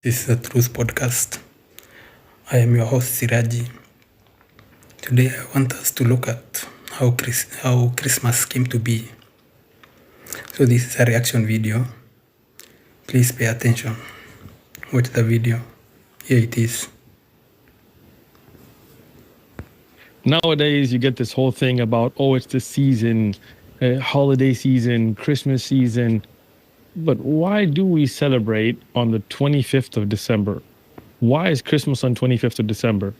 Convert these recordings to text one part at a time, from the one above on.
This is a Truth Podcast. I am your host, Siraji. Today I want us to look at how Christmas came to be. So this is a reaction video. Please pay attention. Watch the video. Here it is. Nowadays, you get this whole thing about, it's the season, holiday season, Christmas season. But why do we celebrate on the 25th of December? Why is Christmas on 25th of December?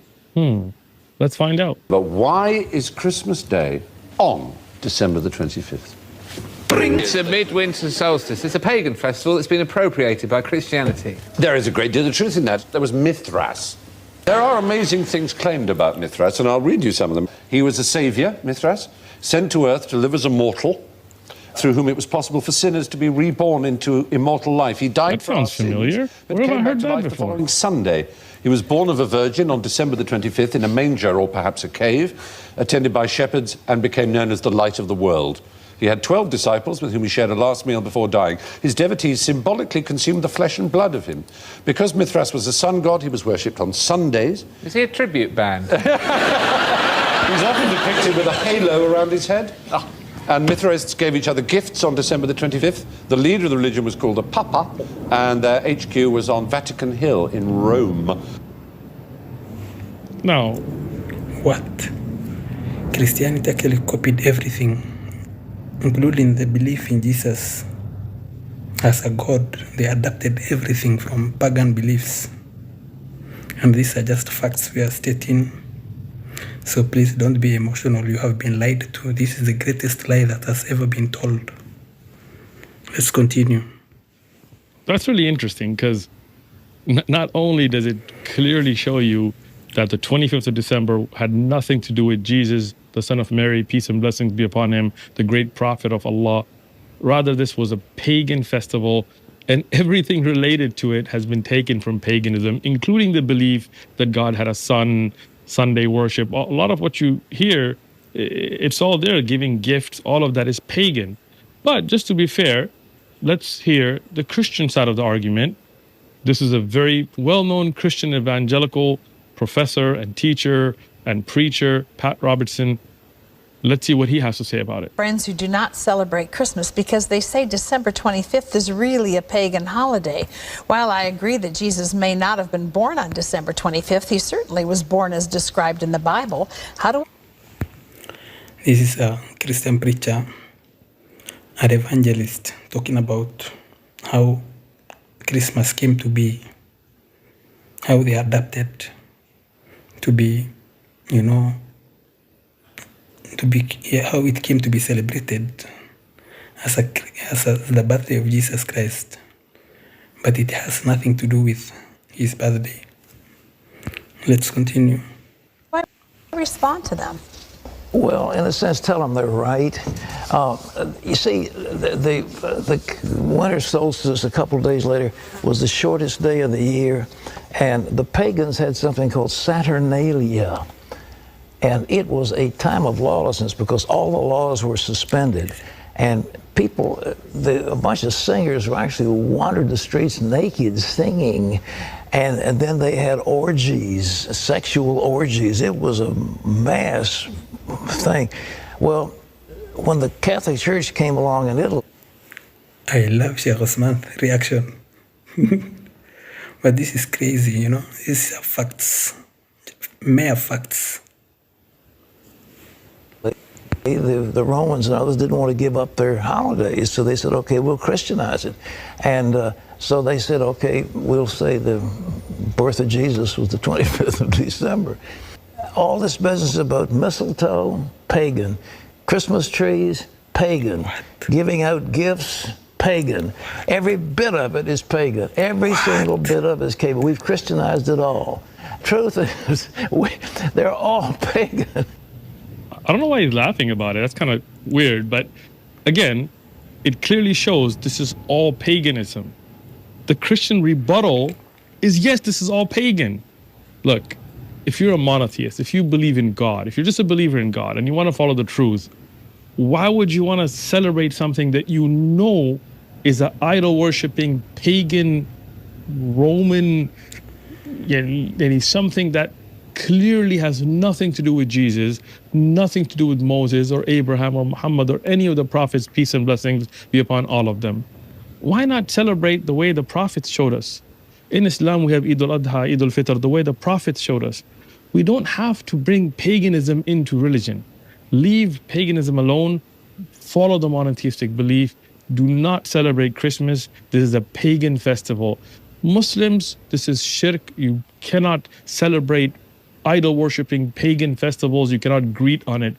Let's find out. But why is Christmas Day on December the 25th? It's a midwinter solstice. It's a pagan festival that's been appropriated by Christianity. There is a great deal of truth in that. There was Mithras. There are amazing things claimed about Mithras, and I'll read you some of them. He was a saviour, Mithras, sent to earth to live as a mortal, through whom it was possible for sinners to be reborn into immortal life. He died That for our sounds familiar. sins, but Where have I came back heard to that life the before? following Sunday. He was born of a virgin on December the 25th in a manger or perhaps a cave, attended by shepherds, and became known as the light of the world. He had 12 disciples with whom he shared a last meal before dying. His devotees symbolically consumed the flesh and blood of him. Because Mithras was a sun god, he was worshipped on Sundays. Is he a tribute band? He's often depicted with a halo around his head. And Mithraists gave each other gifts on December the 25th. The leader of the religion was called a Papa, and their HQ was on Vatican Hill in Rome. Now, What? Christianity actually copied everything, including the belief in Jesus as a god. They adapted everything from pagan beliefs. And these are just facts we are stating. So please don't be emotional. You have been lied to. This is the greatest lie that has ever been told. Let's continue. that's really interesting because not only does it clearly show you that the 25th of December had nothing to do with Jesus, the son of Mary, peace and blessings be upon him, the great prophet of Allah. Rather, this was a pagan festival, and everything related to it has been taken from paganism, including the belief that God had a son, Sunday worship. A lot of what you hear, it's all there, giving gifts, all of that is pagan. But just to be fair, let's hear the Christian side of the argument. This is a very well-known Christian evangelical professor and teacher and preacher, Pat Robertson. Let's see what he has to say about it. Friends who do not celebrate Christmas because they say December 25th is really a pagan holiday. While I agree that Jesus may not have been born on December 25th, he certainly was born as described in the Bible. How do This is a Christian preacher, an evangelist, talking about how Christmas came to be, how they adapted to be, how it came to be celebrated as the birthday of Jesus Christ. But it has nothing to do with his birthday. Let's continue. I respond to them? Well, in a sense, tell them they're right. You see, the winter solstice a couple of days later was the shortest day of the year, and the pagans had something called Saturnalia. And it was a time of lawlessness because all the laws were suspended. And people, a bunch of singers actually wandered the streets naked singing. And then they had orgies, sexual orgies. It was a mass thing. Well, when the Catholic Church came along in Italy, I love Sheikh Osman's reaction. But this is crazy, These are facts, mere facts. the Romans and others didn't want to give up their holidays, so they said, okay, we'll Christianize it. And so they said, okay, we'll say the birth of Jesus was the 25th of December. All this business about mistletoe, pagan. Christmas trees, pagan. Giving out gifts, pagan. Every bit of it is pagan. Every single bit of it is pagan. We've Christianized it all. Truth is, they're all pagan. I don't know why he's laughing about it. That's kind of weird. But again, it clearly shows this is all paganism. The Christian rebuttal is, yes, this is all pagan. Look, if you're a monotheist, if you believe in God, if you're just a believer in God and you want to follow the truth, why would you want to celebrate something that you know is an idol-worshiping pagan Roman, something that clearly has nothing to do with Jesus, nothing to do with Moses or Abraham or Muhammad or any of the prophets, peace and blessings be upon all of them. Why not celebrate the way the prophets showed us? In Islam, we have Eid al-Adha, Eid al-Fitr, the way the prophets showed us. We don't have to bring paganism into religion. Leave paganism alone, follow the monotheistic belief. Do not celebrate Christmas. This is a pagan festival. Muslims, this is shirk. You cannot celebrate idol-worshipping pagan festivals. You cannot greet on it.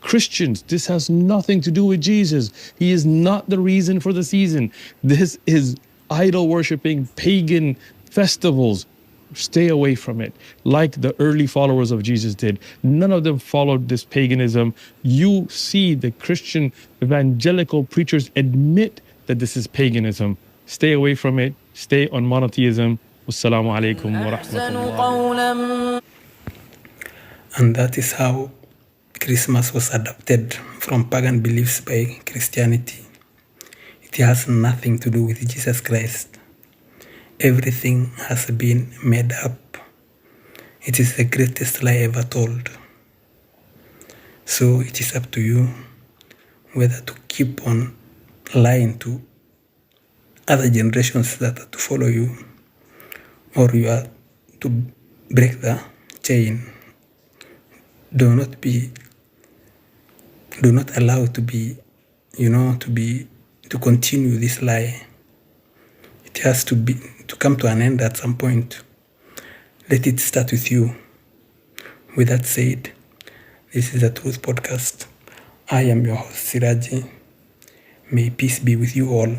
Christians, this has nothing to do with Jesus. He is not the reason for the season. This is idol-worshipping pagan festivals. Stay away from it, like the early followers of Jesus did. None of them followed this paganism. You see the Christian evangelical preachers admit that this is paganism. Stay away from it. Stay on monotheism. Wassalamu alaikum wa rahmatullah. And that is how Christmas was adopted from pagan beliefs by Christianity. It has nothing to do with Jesus Christ. Everything has been made up. It is the greatest lie ever told. So it is up to you whether to keep on lying to other generations that are to follow you, or you are to break the chain. Do not allow to continue this lie. It has to come to an end at some point. Let it start with you. With that said, this is the Truth Podcast. I am your host, Siraji. May peace be with you all.